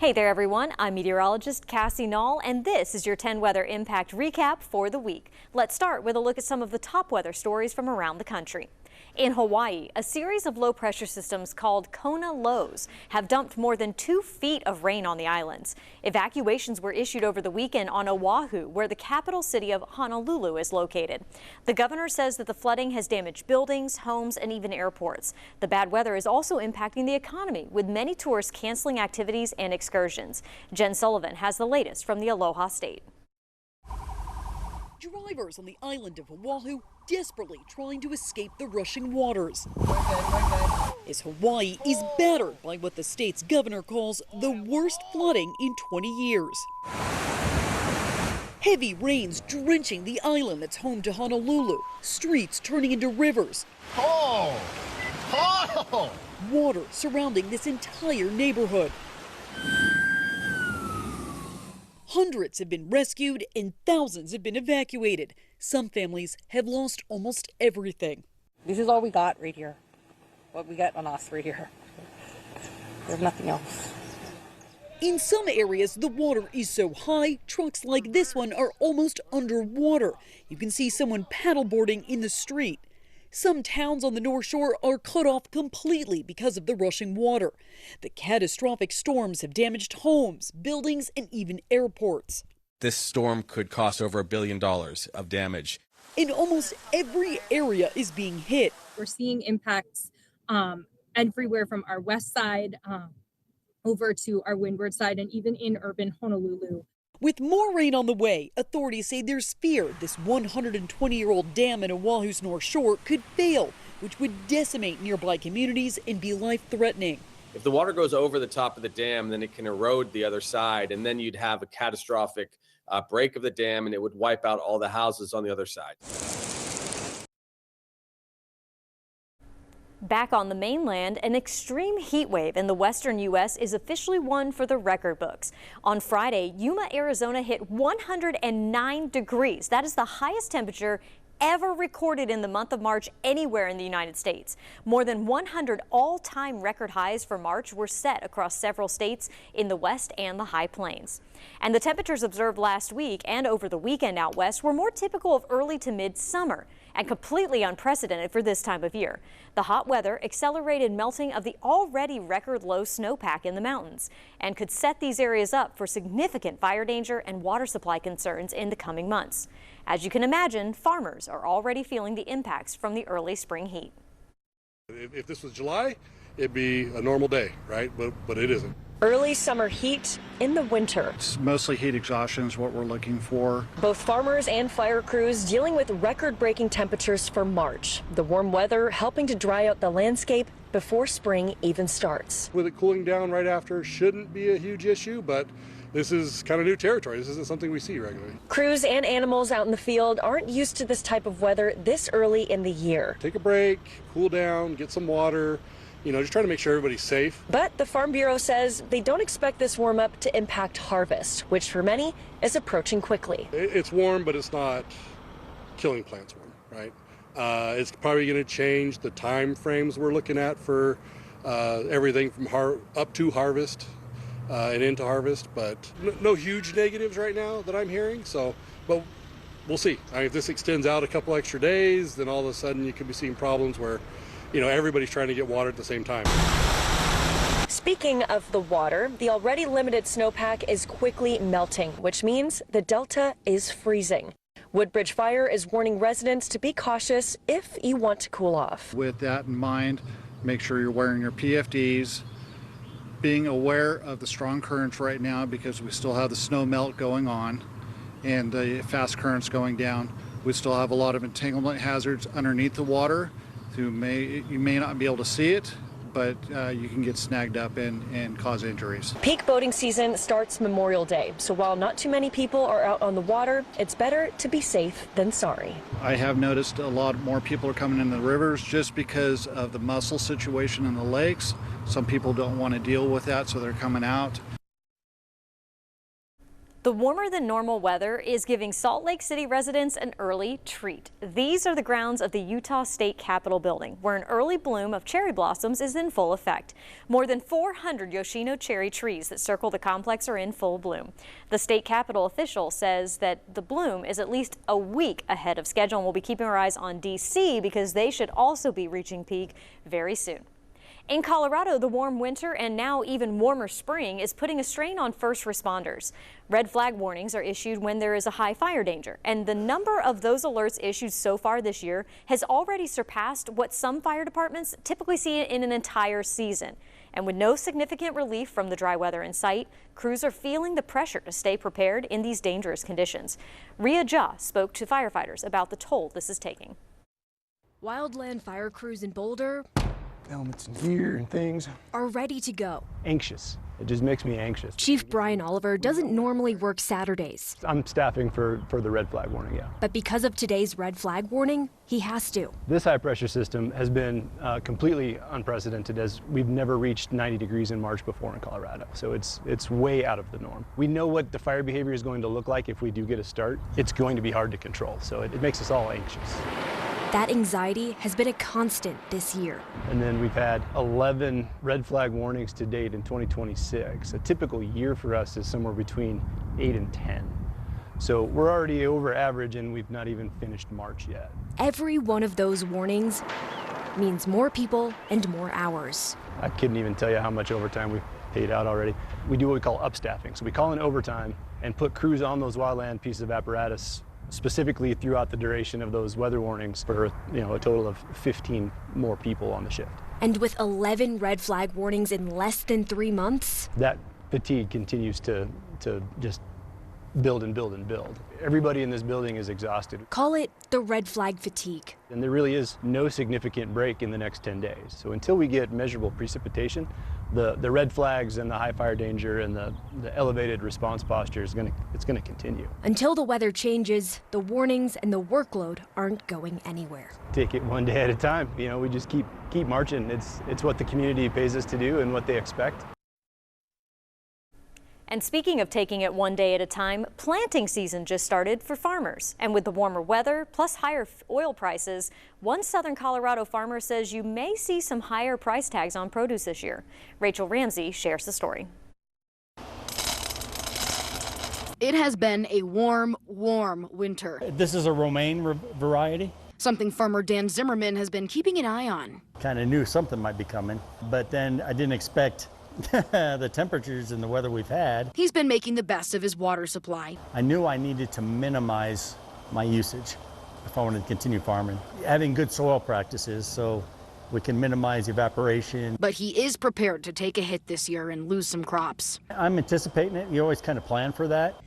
Hey there everyone, I'm meteorologist Cassie Nall and this is your 10 weather impact recap for the week. Let's start with a look at some of the top weather stories from around the country. In Hawaii, a series of low pressure systems called Kona lows have dumped more than 2 feet of rain on the islands. Evacuations were issued over the weekend on Oahu, where the capital city of Honolulu is located. The governor says that the flooding has damaged buildings, homes, and even airports. The bad weather is also impacting the economy, with many tourists canceling activities and excursions. Jen Sullivan has the latest from the Aloha State. Drivers on the island of Oahu desperately trying to escape the rushing waters. As Hawaii is battered by what the state's governor calls the worst flooding in 20 years. Heavy rains drenching the island that's home to Honolulu, streets turning into rivers. Water surrounding this entire neighborhood. Hundreds have been rescued and thousands have been evacuated. Some families have lost almost everything. This is all we got right here. What we got on us right here. There's nothing else. In some areas, the water is so high, trucks like this one are almost underwater. You can see someone paddleboarding in the street. Some towns on the North Shore are cut off completely because of the rushing water. The catastrophic storms have damaged homes, buildings, and even airports. This storm could cost over $1 billion of damage. And almost every area is being hit. We're seeing impacts everywhere from our west side over to our windward side and even in urban Honolulu. With more rain on the way, authorities say there's fear this 120-year-old dam in Oahu's North Shore could fail, which would decimate nearby communities and be life-threatening. If the water goes over the top of the dam, then it can erode the other side, and then you'd have a catastrophic break of the dam, and it would wipe out all the houses on the other side. Back on the mainland, an extreme heat wave in the western U.S. is officially one for the record books. On Friday, Yuma, Arizona hit 109 degrees. That is the highest temperature ever recorded in the month of March anywhere in the United States. More than 100 all-time record highs for March were set across several states in the west and the high plains. And the temperatures observed last week and over the weekend out west were more typical of early to mid-summer and completely unprecedented for this time of year. The hot weather accelerated melting of the already record low snowpack in the mountains and could set these areas up for significant fire danger and water supply concerns in the coming months. As you can imagine, farmers are already feeling the impacts from the early spring heat. If this was July, it'd be a normal day, right? But it isn't. Early summer heat in the winter. It's mostly heat exhaustion is what we're looking for. Both farmers and fire crews dealing with record-breaking temperatures for March. The warm weather helping to dry out the landscape before spring even starts. With it cooling down right after shouldn't be a huge issue, but this is kind of new territory. This isn't something we see regularly. Crews and animals out in the field aren't used to this type of weather this early in the year. Take a break, cool down, get some water. Just trying to make sure everybody's safe. But the Farm Bureau says they don't expect this warm up to impact harvest, which for many is approaching quickly. It's warm, but it's not killing plants warm, right? It's probably going to change the time frames we're looking at for everything from up to harvest and into harvest, but no huge negatives right now that I'm hearing. But we'll see. If this extends out a couple extra days, then all of a sudden you could be seeing problems where everybody's trying to get water at the same time. Speaking of the water, the already limited snowpack is quickly melting, which means the delta is freezing. Woodbridge Fire is warning residents to be cautious if you want to cool off. With that in mind, make sure you're wearing your PFDs, being aware of the strong currents right now because we still have the snow melt going on and the fast currents going down. We still have a lot of entanglement hazards underneath the water. You may not be able to see it, but you can get snagged up and cause injuries. Peak boating season starts Memorial Day, so while not too many people are out on the water, it's better to be safe than sorry. I have noticed a lot more people are coming in the rivers just because of the mussel situation in the lakes. Some people don't want to deal with that, so they're coming out. The warmer than normal weather is giving Salt Lake City residents an early treat. These are the grounds of the Utah State Capitol building, where an early bloom of cherry blossoms is in full effect. More than 400 Yoshino cherry trees that circle the complex are in full bloom. The state capitol official says that the bloom is at least a week ahead of schedule, and we'll be keeping our eyes on D.C. because they should also be reaching peak very soon. In Colorado, the warm winter and now even warmer spring is putting a strain on first responders. Red flag warnings are issued when there is a high fire danger, and the number of those alerts issued so far this year has already surpassed what some fire departments typically see in an entire season. And with no significant relief from the dry weather in sight, crews are feeling the pressure to stay prepared in these dangerous conditions. Rhea Jha spoke to firefighters about the toll this is taking. Wildland fire crews in Boulder helmets and gear and things are ready to go. Anxious. It just makes me anxious. Chief Brian Oliver doesn't normally work Saturdays. I'm staffing for the red flag warning, yeah. But because of today's red flag warning, he has to. This high pressure system has been completely unprecedented, as we've never reached 90 degrees in March before in Colorado. So it's way out of the norm. We know what the fire behavior is going to look like if we do get a start. It's going to be hard to control, so it makes us all anxious. That anxiety has been a constant this year. And then we've had 11 red flag warnings to date in 2026. A typical year for us is somewhere between 8 and 10. So we're already over average, and we've not even finished March yet. Every one of those warnings means more people and more hours. I couldn't even tell you how much overtime we've paid out already. We do what we call upstaffing. So we call in overtime and put crews on those wildland pieces of apparatus specifically throughout the duration of those weather warnings for a total of 15 more people on the shift. And with 11 red flag warnings in less than 3 months, that fatigue continues to just build and build and build. Everybody in this building is exhausted. Call it the red flag fatigue. And there really is no significant break in the next 10 days. So until we get measurable precipitation, the red flags and the high fire danger and the elevated response posture is going to continue. Until the weather changes, the warnings and the workload aren't going anywhere. Take it one day at a time. We just keep marching. It's what the community pays us to do and what they expect. And speaking of taking it one day at a time, planting season just started for farmers. And with the warmer weather plus higher oil prices, one southern Colorado farmer says you may see some higher price tags on produce this year. Rachel Ramsey shares the story. It has been a warm winter. This is a romaine variety. Something farmer Dan Zimmerman has been keeping an eye on. Kind of knew something might be coming, but then I didn't expect the temperatures and the weather we've had. He's been making the best of his water supply. I knew I needed to minimize my usage if I wanted to continue farming. Having good soil practices so we can minimize evaporation. But he is prepared to take a hit this year and lose some crops. I'm anticipating it. You always kind of plan for that.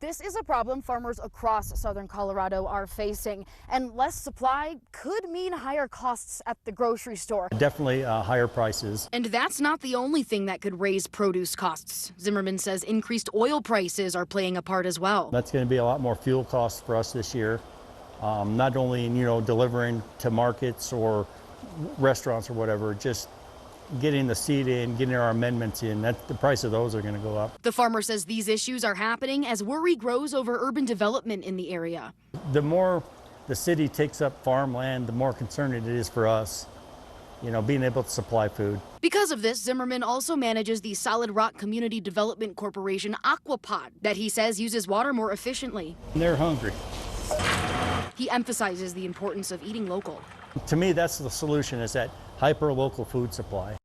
This is a problem farmers across southern Colorado are facing, and less supply could mean higher costs at the grocery store. Definitely higher prices. And that's not the only thing that could raise produce costs. Zimmerman says increased oil prices are playing a part as well. That's going to be a lot more fuel costs for us this year. Not only, delivering to markets or restaurants or whatever, just getting the seed in, getting our amendments in, the price of those are going to go up. The farmer says these issues are happening as worry grows over urban development in the area. The more the city takes up farmland, the more concerning it is for us, being able to supply food. Because of this, Zimmerman also manages the Solid Rock Community Development Corporation Aquapod that he says uses water more efficiently. They're hungry. He emphasizes the importance of eating local. To me, that's the solution, is that hyper-local food supply.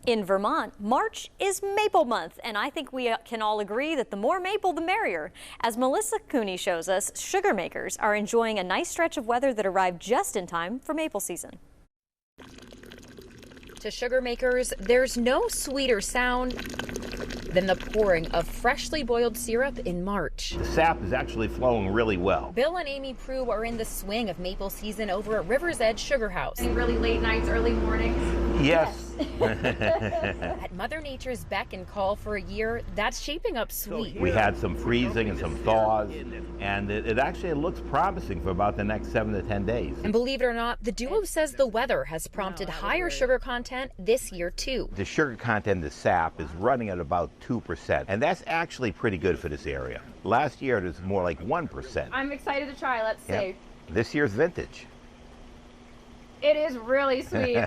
In Vermont, March is Maple Month, and I think we can all agree that the more maple, the merrier. As Melissa Cooney shows us, sugar makers are enjoying a nice stretch of weather that arrived just in time for maple season. To sugar makers, there's no sweeter sound than the pouring of freshly boiled syrup in March. The sap is actually flowing really well. Bill and Amy Prue are in the swing of maple season over at River's Edge Sugar House. Really late nights, early mornings. Yes. At Mother Nature's beck and call for a year that's shaping up sweet. We had some freezing and some thaws, and it actually looks promising for about the next 7 to 10 days. And believe it or not, the duo says the weather has prompted higher sugar content this year too. The sugar content in the sap is running at about 2%, and that's actually pretty good for this area. Last year it was more like 1%. I'm excited to try. Let's see. This year's vintage. It is really sweet.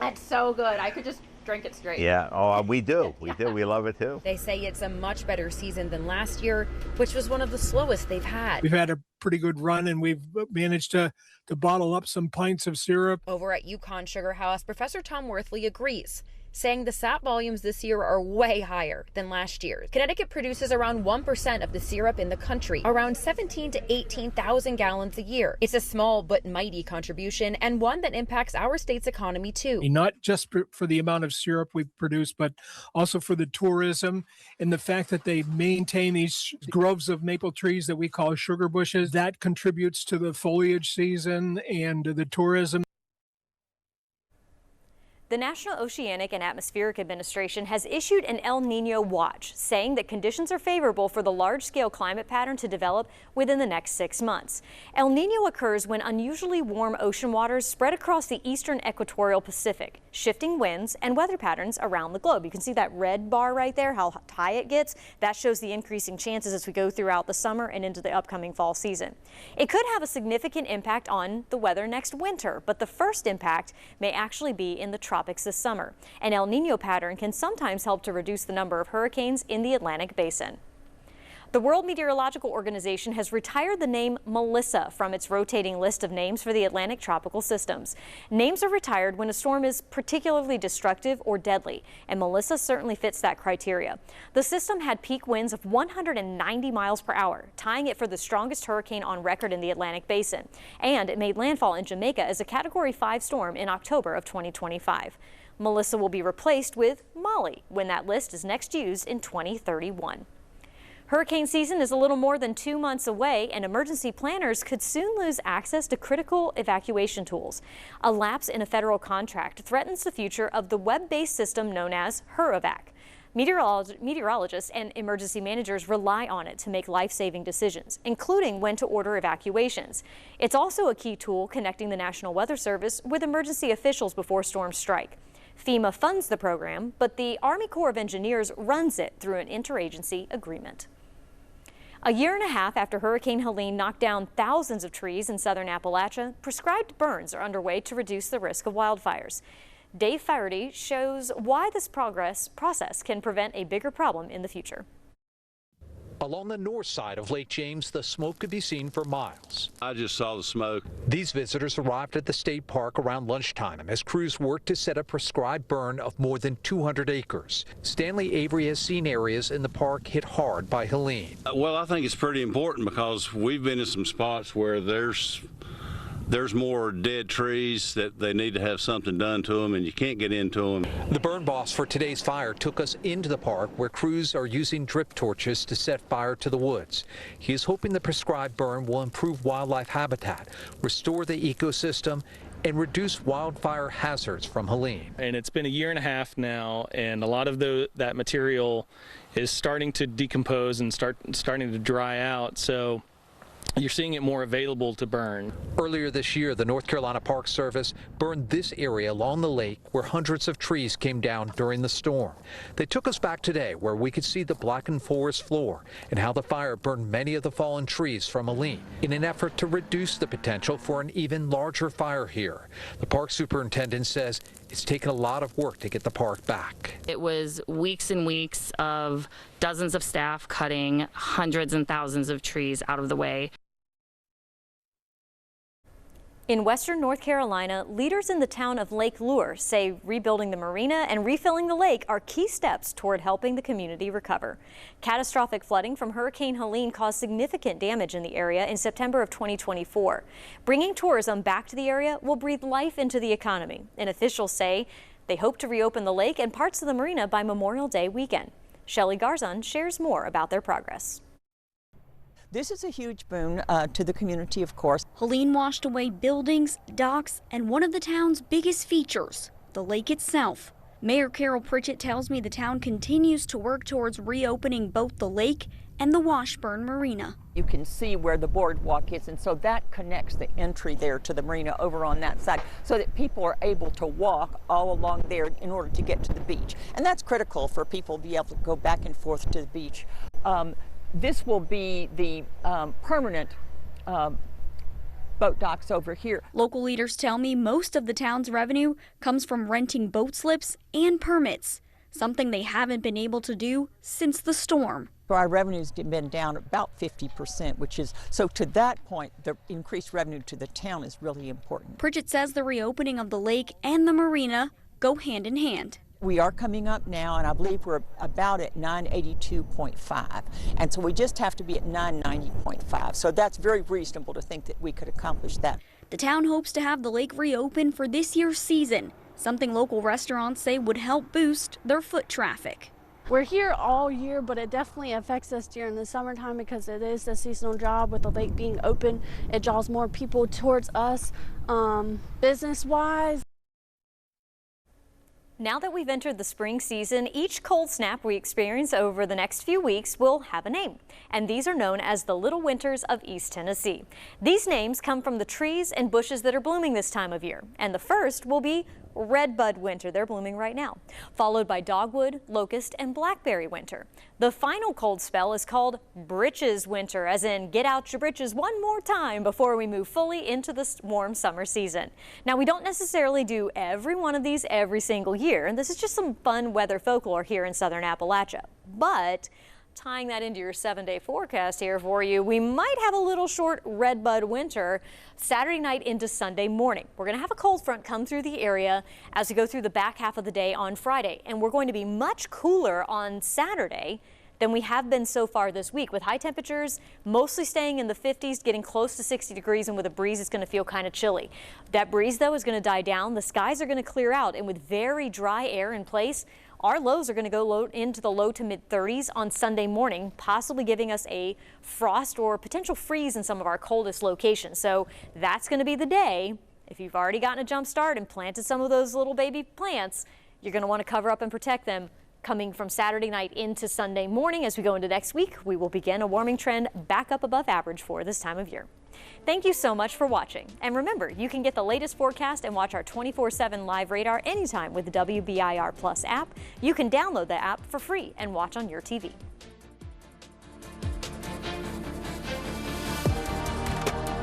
That's so good. I could just drink it straight. Yeah, oh, we do. We do. We love it too. They say it's a much better season than last year, which was one of the slowest they've had. We've had a pretty good run, and we've managed to bottle up some pints of syrup. Over at Yukon Sugar House, Professor Tom Worthley agrees, saying the sap volumes this year are way higher than last year. Connecticut produces around 1% of the syrup in the country, around 17 to 18,000 gallons a year. It's a small but mighty contribution, and one that impacts our state's economy too. Not just for the amount of syrup we produce, but also for the tourism and the fact that they maintain these groves of maple trees that we call sugar bushes. That contributes to the foliage season and the tourism. The National Oceanic and Atmospheric Administration has issued an El Niño watch, saying that conditions are favorable for the large-scale climate pattern to develop within the next 6 months. El Niño occurs when unusually warm ocean waters spread across the eastern equatorial Pacific, shifting winds and weather patterns around the globe. You can see that red bar right there, how high it gets. That shows the increasing chances as we go throughout the summer and into the upcoming fall season. It could have a significant impact on the weather next winter, but the first impact may actually be in the tropics this summer. An El Niño pattern can sometimes help to reduce the number of hurricanes in the Atlantic basin. The World Meteorological Organization has retired the name Melissa from its rotating list of names for the Atlantic tropical systems. Names are retired when a storm is particularly destructive or deadly, and Melissa certainly fits that criteria. The system had peak winds of 190 miles per hour, tying it for the strongest hurricane on record in the Atlantic basin, and it made landfall in Jamaica as a Category 5 storm in October of 2025. Melissa will be replaced with Molly when that list is next used in 2031. Hurricane season is a little more than 2 months away, and emergency planners could soon lose access to critical evacuation tools. A lapse in a federal contract threatens the future of the web-based system known as HurEvac. Meteorologists and emergency managers rely on it to make life-saving decisions, including when to order evacuations. It's also a key tool connecting the National Weather Service with emergency officials before storms strike. FEMA funds the program, but the Army Corps of Engineers runs it through an interagency agreement. A year and a half after Hurricane Helene knocked down thousands of trees in southern Appalachia, prescribed burns are underway to reduce the risk of wildfires. Dave Faherty shows why this process can prevent a bigger problem in the future. Along the north side of Lake James, the smoke could be seen for miles. I just saw the smoke. These visitors arrived at the state park around lunchtime as crews worked to set a prescribed burn of more than 200 acres. Stanley Avery has seen areas in the park hit hard by Helene. Well, I think it's pretty important because we've been in some spots where there's more dead trees that they need to have something done to them, and you can't get into them. The burn boss for today's fire took us into the park where crews are using drip torches to set fire to the woods. He is hoping the prescribed burn will improve wildlife habitat, restore the ecosystem, and reduce wildfire hazards from Helene. And it's been a year and a half now, and a lot of that material is starting to decompose and starting to dry out. So you're seeing it more available to burn. Earlier this year, the North Carolina Park Service burned this area along the lake where hundreds of trees came down during the storm. They took us back today where we could see the blackened forest floor and how the fire burned many of the fallen trees from Helene in an effort to reduce the potential for an even larger fire here. The park superintendent says it's taken a lot of work to get the park back. It was weeks and weeks of dozens of staff cutting hundreds and thousands of trees out of the way. In western North Carolina, leaders in the town of Lake Lure say rebuilding the marina and refilling the lake are key steps toward helping the community recover. Catastrophic flooding from Hurricane Helene caused significant damage in the area in September of 2024. Bringing tourism back to the area will breathe life into the economy, and officials say they hope to reopen the lake and parts of the marina by Memorial Day weekend. Shelley Garzon shares more about their progress. This is a huge boon to the community, of course. Helene washed away buildings, docks, and one of the town's biggest features, the lake itself. Mayor Carol Pritchett tells me the town continues to work towards reopening both the lake and the Washburn Marina. You can see where the boardwalk is, and so that connects the entry there to the marina over on that side so that people are able to walk all along there in order to get to the beach. And that's critical for people to be able to go back and forth to the beach. This will be the permanent boat docks over here. Local leaders tell me most of the town's revenue comes from renting boat slips and permits, something they haven't been able to do since the storm. So our revenue's been down about 50%, which is, so to that point, the increased revenue to the town is really important. Pritchett says the reopening of the lake and the marina go hand in hand. We are coming up now, and I believe we're about at 982.5. And so we just have to be at 990.5. So that's very reasonable to think that we could accomplish that. The town hopes to have the lake reopen for this year's season, something local restaurants say would help boost their foot traffic. We're here all year, but it definitely affects us during the summertime because it is a seasonal job. With the lake being open, it draws more people towards us business-wise. Now that we've entered the spring season, each cold snap we experience over the next few weeks will have a name, and these are known as the little winters of East Tennessee. These names come from the trees and bushes that are blooming this time of year, and the first will be redbud winter. They're blooming right now, followed by dogwood, locust, and blackberry winter. The final cold spell is called britches winter, as in get out your britches one more time before we move fully into the warm summer season. Now, we don't necessarily do every one of these every single year, and this is just some fun weather folklore here in southern Appalachia. But tying that into your 7-day forecast here for you, we might have a little short redbud winter Saturday night into Sunday morning. We're going to have a cold front come through the area as we go through the back half of the day on Friday, and we're going to be much cooler on Saturday than we have been so far this week, with high temperatures mostly staying in the 50s, getting close to 60 degrees, and with a breeze, it's going to feel kind of chilly. That breeze, though, is going to die down. The skies are going to clear out, and with very dry air in place, our lows are going to go into the low to mid 30s on Sunday morning, possibly giving us a frost or potential freeze in some of our coldest locations. So that's going to be the day. If you've already gotten a jump start and planted some of those little baby plants, you're going to want to cover up and protect them. Coming from Saturday night into Sunday morning, as we go into next week, we will begin a warming trend back up above average for this time of year. Thank you so much for watching. And remember, you can get the latest forecast and watch our 24/7 live radar anytime with the WBIR Plus app. You can download the app for free and watch on your TV.